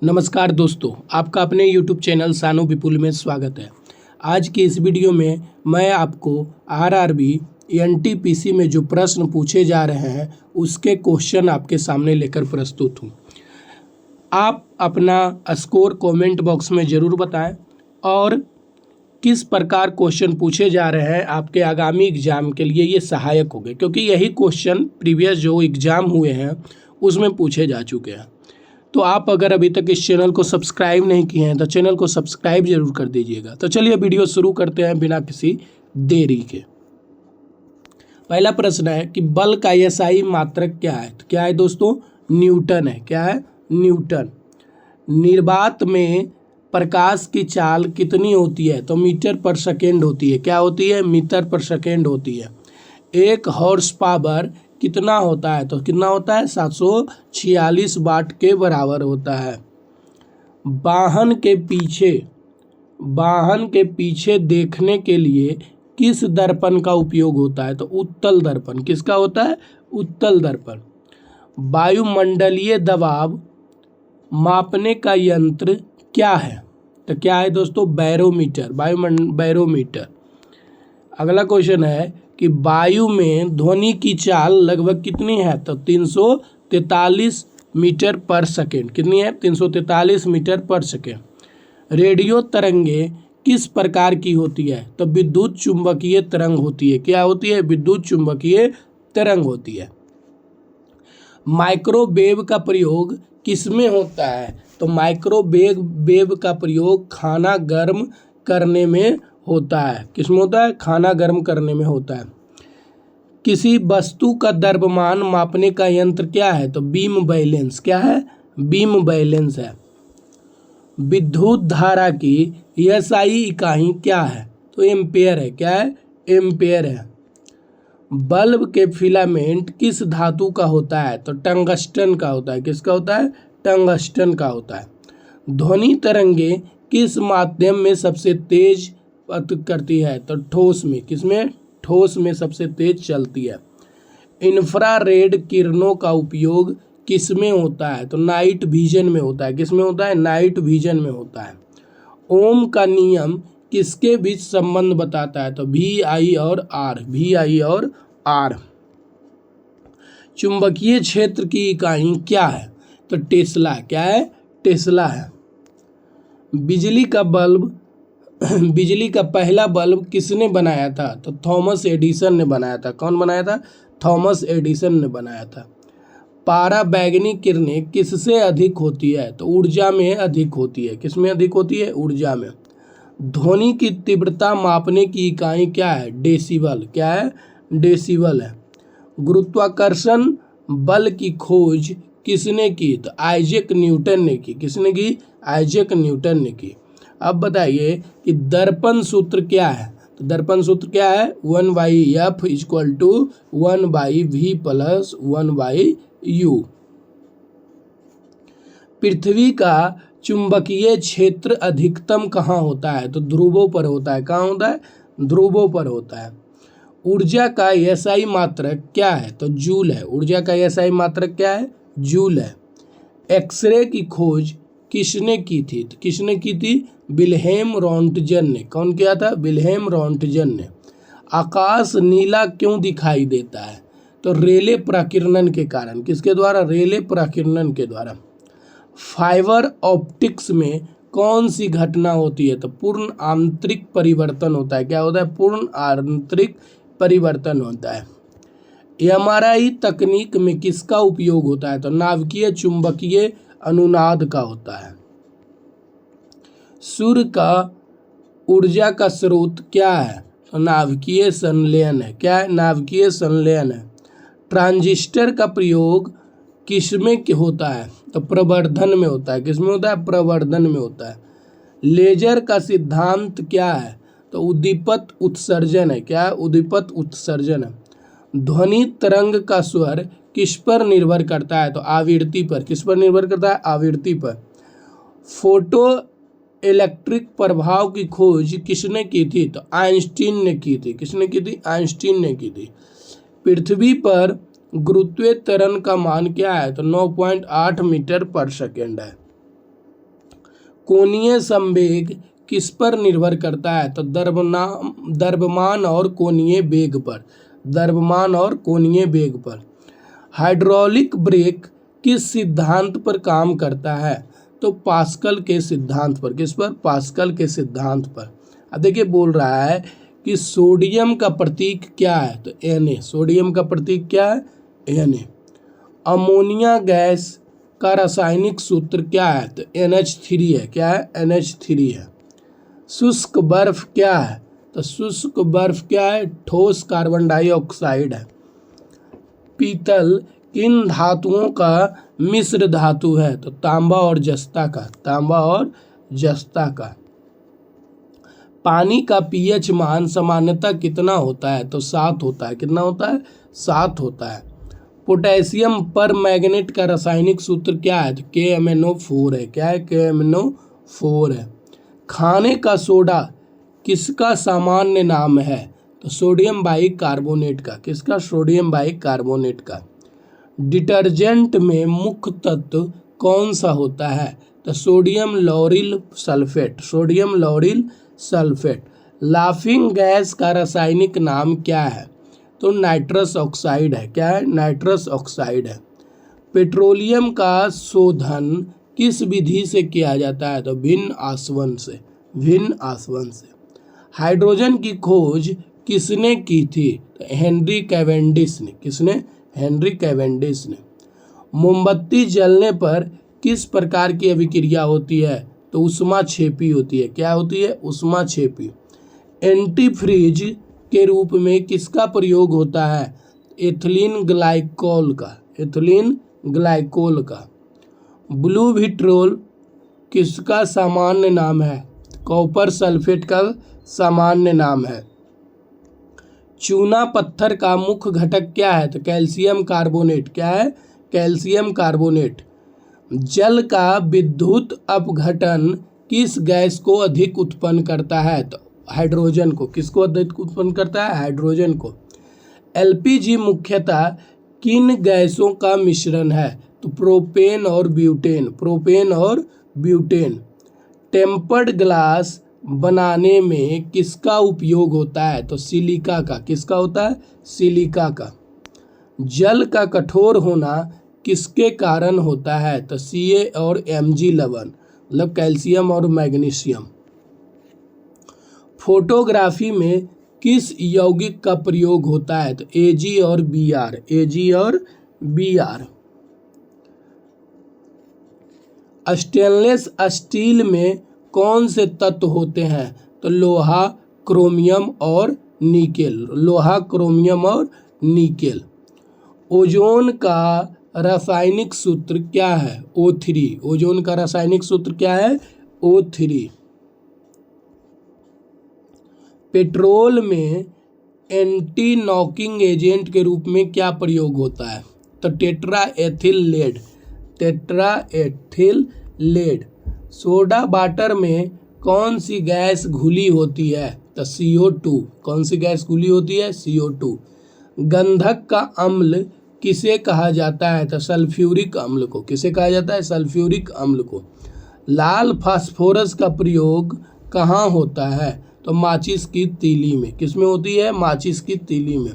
नमस्कार दोस्तों, आपका अपने YouTube चैनल सानू विपुल में स्वागत है। आज की इस वीडियो में मैं आपको आरआरबी एनटीपीसी में जो प्रश्न पूछे जा रहे हैं उसके क्वेश्चन आपके सामने लेकर प्रस्तुत हूँ। आप अपना स्कोर कमेंट बॉक्स में ज़रूर बताएं और किस प्रकार क्वेश्चन पूछे जा रहे हैं आपके आगामी एग्जाम के लिए ये सहायक होंगे, क्योंकि यही क्वेश्चन प्रीवियस जो एग्ज़ाम हुए हैं उसमें पूछे जा चुके हैं। तो आप अगर अभी तक इस चैनल को सब्सक्राइब नहीं किए हैं तो चैनल को सब्सक्राइब जरूर कर दीजिएगा। तो चलिए वीडियो शुरू करते हैं बिना किसी देरी के। पहला प्रश्न है कि बल का एसआई मात्रक क्या है? तो क्या है दोस्तों? न्यूटन है। क्या है? न्यूटन। निर्वात में प्रकाश की चाल कितनी होती है? तो मीटर पर सेकेंड होती है। क्या होती है? मीटर पर सेकेंड होती है। एक हॉर्स पावर कितना होता है? तो कितना होता है? 746 वाट के बराबर होता है। वाहन के पीछे देखने के लिए किस दर्पण का उपयोग होता है? तो उत्तल दर्पण। किसका होता है? उत्तल दर्पण। वायुमंडलीय दबाव मापने का यंत्र क्या है? तो क्या है दोस्तों? बैरोमीटर। बैरोमीटर। अगला क्वेश्चन है कि वायु में ध्वनि की चाल लगभग कितनी है? तो 343 मीटर पर सेकेंड। कितनी है? 343 मीटर पर सेकेंड। रेडियो तरंगे किस प्रकार की होती है? तो विद्युत चुंबकीय तरंग होती है। क्या होती है? विद्युत चुंबकीय तरंग होती है। माइक्रोवेव का प्रयोग किसमें होता है? तो माइक्रोवेव का प्रयोग खाना गर्म करने में होता है। किसमें होता है? खाना गर्म करने में होता है। किसी वस्तु का द्रव्यमान मापने का यंत्र क्या है? तो बीम बैलेंस। क्या है? बीम बैलेंस है। विद्युत धारा की एसआई इकाई क्या है? तो एम्पेयर है। क्या है? एम्पेयर है। बल्ब के फिलामेंट किस धातु का होता है? तो टंगस्टन का होता है। किसका होता है? टंगस्टन का होता है। ध्वनि तरंगे किस माध्यम में सबसे तेज करती है? तो ठोस में। किसमें? ठोस में सबसे तेज चलती है। इंफ्रारेड किरणों का उपयोग किसमें होता है? तो नाइट विजन में होता है। किसमें होता है? नाइट विजन में होता है। ओम का नियम किसके बीच संबंध बताता है? तो वी आई और आर। वी आई और आर। चुंबकीय क्षेत्र की इकाई क्या है? तो टेस्ला। क्या है? टेस्ला है। बिजली का पहला बल्ब किसने बनाया था? तो थॉमस एडिसन ने बनाया था। कौन बनाया था? थॉमस एडिसन ने बनाया था। पराबैंगनी किरणें किससे अधिक होती है? तो ऊर्जा में अधिक होती है। किसमें अधिक होती है? ऊर्जा में। ध्वनि की तीव्रता मापने की इकाई क्या है? डेसिबल। क्या है? डेसिबल है। गुरुत्वाकर्षण बल की खोज किसने की? तो आइजैक न्यूटन ने की। किसने की? आइजैक न्यूटन ने की। अब बताइए कि दर्पण सूत्र क्या है? तो दर्पण सूत्र क्या है? 1/f = 1/v + 1/u। पृथ्वी का चुंबकीय क्षेत्र अधिकतम कहाँ होता है? तो ध्रुवों पर होता है। कहाँ होता है? ध्रुवों पर होता है। ऊर्जा का एसआई मात्रक क्या है? तो जूल है। ऊर्जा का एसआई मात्रक क्या है? जूल है। एक्सरे की खोज किसने की थी? तो किसने की थी? विल्हेम रॉन्टजन ने। कौन किया था? विल्हेम रॉन्टजन ने। आकाश नीला क्यों दिखाई देता है? तो रेले प्रकीर्णन के कारण। किसके द्वारा? रेले प्रकीर्णन के द्वारा। फाइबर ऑप्टिक्स में कौन सी घटना होती है? तो पूर्ण आंतरिक परिवर्तन होता है। क्या होता है? पूर्ण आंतरिक परिवर्तन होता है। एमआरआई तकनीक में किसका उपयोग होता है? तो नाभिकीय चुंबकीय अनुनाद का होता है। सूर्य का ऊर्जा का स्रोत क्या है? तो नाभिकीय संलयन है। क्या है? नाभिकीय संलयन है। ट्रांजिस्टर का प्रयोग किसमें होता है? तो प्रवर्धन में होता है। किसमें होता है? प्रवर्धन में होता है। लेजर का सिद्धांत क्या है? तो उद्दीपक उत्सर्जन है। क्या है? उद्दीपक उत्सर्जन है। ध्वनि तरंग का स्वर किस पर निर्भर करता है? तो आवृत्ति पर। किस पर निर्भर करता है? आवृत्ति पर। फोटो इलेक्ट्रिक प्रभाव की खोज किसने की थी? तो आइंस्टीन ने की थी। किसने की थी? आइंस्टीन ने की थी। पृथ्वी पर गुरुत्वीय त्वरण का मान क्या है? तो 9.8 मीटर पर सेकेंड है। कोणीय संवेग किस पर निर्भर करता है? तो द्रव्यमान और कोणीय वेग पर। द्रव्यमान और कोणीय वेग पर। हाइड्रोलिक ब्रेक किस सिद्धांत पर काम करता है? तो पास्कल के सिद्धांत पर। किस पर? पास्कल के सिद्धांत पर। अब देखिए बोल रहा है कि सोडियम का प्रतीक क्या है? तो Na। सोडियम का प्रतीक क्या है? Na। अमोनिया गैस का रासायनिक सूत्र क्या है? तो NH3 है। क्या है? NH3 है। शुष्क बर्फ क्या है? तो शुष्क बर्फ क्या है? ठोस कार्बन डाइऑक्साइड है। पीतल किन धातुओं का मिश्र धातु है? तो तांबा और जस्ता का। तांबा और जस्ता का। पानी का pH मान सामान्यतः कितना होता है? तो 7 होता है। कितना होता है? 7 होता है। पोटेशियम पर मैग्नेट का रासायनिक सूत्र क्या है? तो KMnO4 है। क्या है? KMnO4 है। खाने का सोडा किसका सामान्य नाम है? तो सोडियम बाइकार्बोनेट का। किसका? सोडियम बाइकार्बोनेट का। डिटर्जेंट में मुख्य तत्व कौन सा होता है? तो sodium lauryl sulphate. Sodium lauryl sulphate. Laughing gas का रासायनिक नाम क्या है? तो नाइट्रस ऑक्साइड है। क्या है? नाइट्रस ऑक्साइड है। पेट्रोलियम का शोधन किस विधि से किया जाता है? तो भिन्न आसवन से। भिन्न आसवन से। हाइड्रोजन की खोज किसने की थी? तो हेनरी कैवेंडिश ने। किसने? हेनरी कैवेंडिश ने। मोमबत्ती जलने पर किस प्रकार की अभिक्रिया होती है? तो ऊष्माक्षेपी होती है। क्या होती है? ऊष्माक्षेपी। एंटीफ्रीज के रूप में किसका प्रयोग होता है? एथिलीन ग्लाइकोल का। एथिलीन ग्लाइकोल का। ब्लू विट्रोल किसका सामान्य नाम है? कॉपर सल्फेट का सामान्य नाम है। चूना पत्थर का मुख्य घटक क्या है? तो कैल्शियम कार्बोनेट। क्या है? Calcium carbonate. जल का विद्युत अपघटन किस गैस को अधिक उत्पन्न करता है? तो हाइड्रोजन को। किसको अधिक उत्पन्न करता है? हाइड्रोजन को। LPG मुख्यतः किन गैसों का मिश्रण है? तो प्रोपेन और ब्यूटेन। प्रोपेन और ब्यूटेन। टेम्पर्ड ग्लास बनाने में किसका उपयोग होता है? तो सिलिका का। किसका होता है? सिलिका का। जल का कठोर होना किसके कारण होता है? तो Ca और Mg लवण, मतलब कैल्शियम और मैग्नीशियम। फोटोग्राफी में किस यौगिक का प्रयोग होता है? तो Ag और Br। Ag और Br। स्टेनलेस स्टील में कौन से तत्व होते हैं? तो लोहा, क्रोमियम और निकेल। लोहा, क्रोमियम और निकेल। ओजोन का रासायनिक सूत्र क्या है? O3। ओजोन का रासायनिक सूत्र क्या है? O3। पेट्रोल में एंटी नॉकिंग एजेंट के रूप में क्या प्रयोग होता है? तो tetraethyl lead. Tetraethyl lead. Soda water में कौन सी गैस घुली होती है? तो CO2। कौन सी गैस घुली होती है? CO2। गंधक का अम्ल किसे कहा जाता है? तो सल्फ्यूरिक अम्ल को। किसे कहा जाता है? सल्फ्यूरिक अम्ल को। लाल फास्फोरस का प्रयोग कहाँ होता है? तो माचिस की तीली में। किसमें होती है? माचिस की तीली में।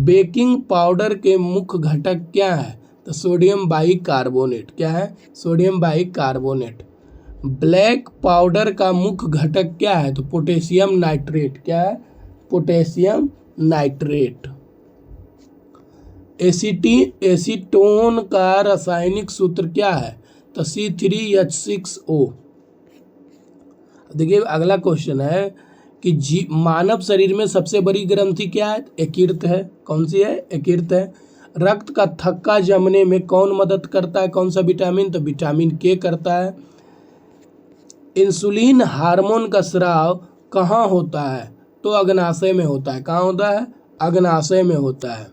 बेकिंग पाउडर के मुख्य घटक क्या है? तो सोडियम बाइकार्बोनेट। क्या है? Sodium bicarbonate. ब्लैक पाउडर का मुख्य घटक क्या है? तो पोटेशियम नाइट्रेट। क्या है? Potassium nitrate. एसीटोन का रासायनिक सूत्र क्या है? तो C3H6O। देखिए अगला क्वेश्चन है कि मानव शरीर में सबसे बड़ी ग्रंथि क्या है? यकृत है। कौन सी है? यकृत है। रक्त का थक्का जमने में कौन मदद करता है? कौन सा विटामिन? तो विटामिन K करता है। इंसुलिन हार्मोन का स्राव कहाँ होता है? तो अग्नाशय में होता है। कहाँ होता है? अग्नाशय में होता है।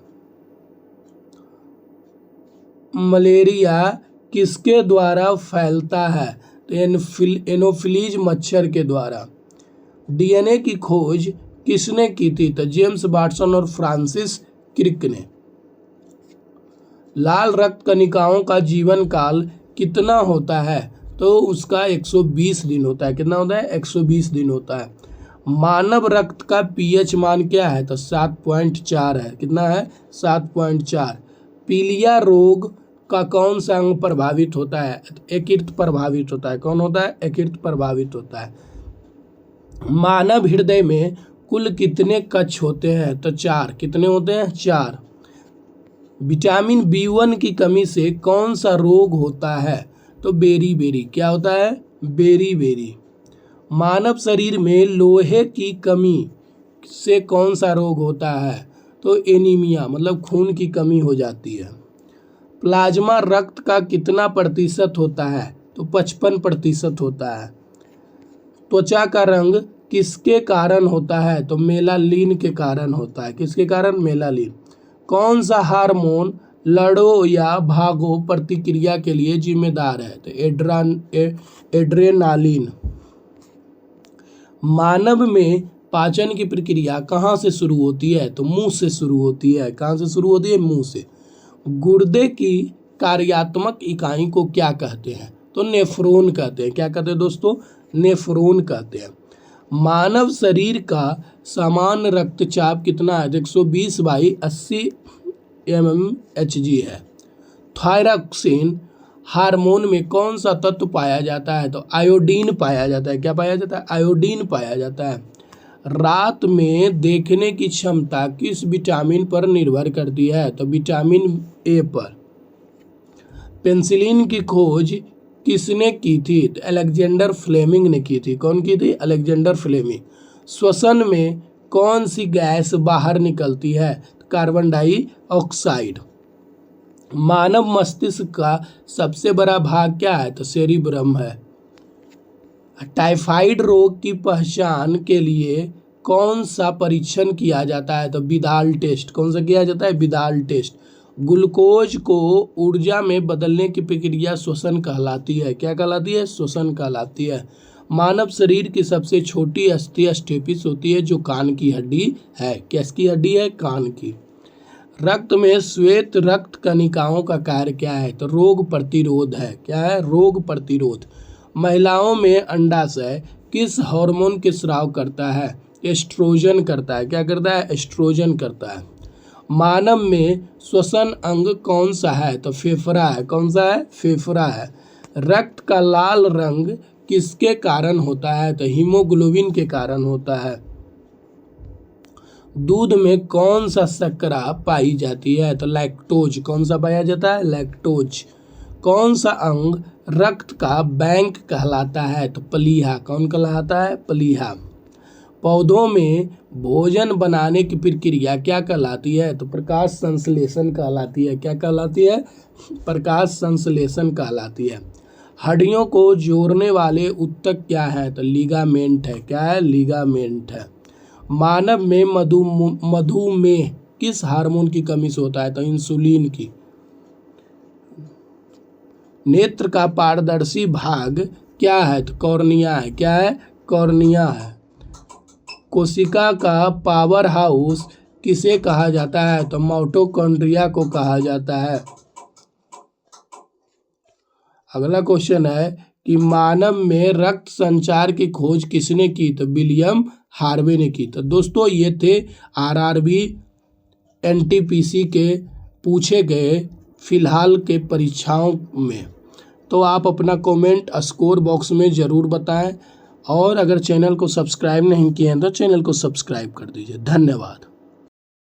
मलेरिया किसके द्वारा फैलता है? तो एनोफिलीज मच्छर के द्वारा। DNA की खोज किसने की थी? तो जेम्स वाटसन और फ्रांसिस क्रिक ने। लाल रक्त कणिकाओं का जीवन काल कितना होता है? तो उसका 120 दिन होता है। कितना होता है? 120 दिन होता है। मानव रक्त का पीएच मान क्या है? तो 7.4 है। कितना है? 7.4। पीलिया रोग का कौन सा अंग प्रभावित होता है? यकृत प्रभावित होता है। कौन होता है? यकृत प्रभावित होता है। मानव हृदय में कुल कितने कक्ष होते हैं? तो 4। कितने होते हैं? 4। विटामिन B1 की कमी से कौन सा रोग होता है? तो बेरी। क्या होता है? बेरी। मानव शरीर में लोहे की कमी से कौन सा रोग होता है? तो एनीमिया, मतलब खून की कमी हो जाती है। प्लाज्मा रक्त का कितना प्रतिशत होता है? तो 55% होता है। त्वचा का रंग किसके कारण होता है? तो मेलानिन के कारण होता है। किसके कारण? मेलानिन। कौन सा हार्मोन लड़ो या भागो प्रतिक्रिया के लिए जिम्मेदार है? तो एड्रेनालिन। मानव में पाचन की प्रक्रिया कहाँ से शुरू होती है? तो मुंह से शुरू होती है। कहाँ से शुरू होती है? मुंह से। गुर्दे की कार्यात्मक इकाई को क्या कहते हैं? तो नेफ्रॉन कहते हैं। क्या कहते हैं दोस्तों? नेफ्रॉन कहते हैं। मानव शरीर का सामान्य रक्तचाप कितना है? 120/80 mmHg है। थायरॉक्सिन हार्मोन में कौन सा तत्व पाया जाता है? तो आयोडीन पाया जाता है। क्या पाया जाता है? आयोडीन पाया जाता है। रात में देखने की क्षमता किस विटामिन पर निर्भर करती है? तो विटामिन ए पर। पेंसिलिन की खोज किसने की थी? तो अलेक्जेंडर फ्लेमिंग ने की थी। कौन की थी? Alexander Fleming. श्वसन में कौन सी गैस बाहर निकलती है? Carbon dioxide. मानव मस्तिष्क का सबसे बड़ा भाग क्या है? तो सेरिब्रम है। टाइफाइड रोग की पहचान के लिए कौन सा परीक्षण किया जाता है? तो विदाल टेस्ट। कौन सा किया जाता है? Vidal test. ग्लूकोज को ऊर्जा में बदलने की प्रक्रिया श्वसन कहलाती है। क्या कहलाती है? श्वसन कहलाती है। मानव शरीर की सबसे छोटी अस्थि स्टेपिस होती है, जो कान की हड्डी है। किसकी हड्डी है? कान की। रक्त में श्वेत रक्त कणिकाओं का कार्य क्या है? तो रोग प्रतिरोध है। क्या है? रोग प्रतिरोध। महिलाओं में अंडाशय किस हार्मोन के स्राव करता है? एस्ट्रोजन करता है। क्या करता है? एस्ट्रोजन करता है। मानव में श्वसन अंग कौन सा है? तो फेफड़ा है। कौन सा है? फेफड़ा है। रक्त का लाल रंग किसके कारण होता है? तो हीमोग्लोबिन के कारण होता है। दूध में कौन सा शर्करा पाई जाती है? तो लैक्टोज। कौन सा पाया जाता है? लैक्टोज। कौन सा अंग रक्त का बैंक कहलाता है? तो प्लीहा। कौन कहलाता है? प्लीहा। पौधों में भोजन बनाने की प्रक्रिया क्या कहलाती है? तो प्रकाश संश्लेषण कहलाती है। क्या कहलाती है? प्रकाश संश्लेषण कहलाती है। हड्डियों को जोड़ने वाले ऊतक क्या है? तो लिगामेंट है। क्या है? लिगामेंट है। मानव में मधुमेह किस हार्मोन की कमी से होता है? तो इंसुलिन की। नेत्र का पारदर्शी भाग क्या है? तो कॉर्निया है। क्या है? कॉर्निया है। कोशिका का पावर हाउस किसे कहा जाता है? तो माइटोकॉन्ड्रिया को कहा जाता है। अगला क्वेश्चन है कि मानव में रक्त संचार की खोज किसने की? तो विलियम हार्वे ने की। तो दोस्तों ये थे आरआरबी एनटीपीसी के पूछे गए फिलहाल के परीक्षाओं में। तो आप अपना कमेंट स्कोर बॉक्स में ज़रूर बताएं, और अगर चैनल को सब्सक्राइब नहीं किए हैं तो चैनल को सब्सक्राइब कर दीजिए। धन्यवाद।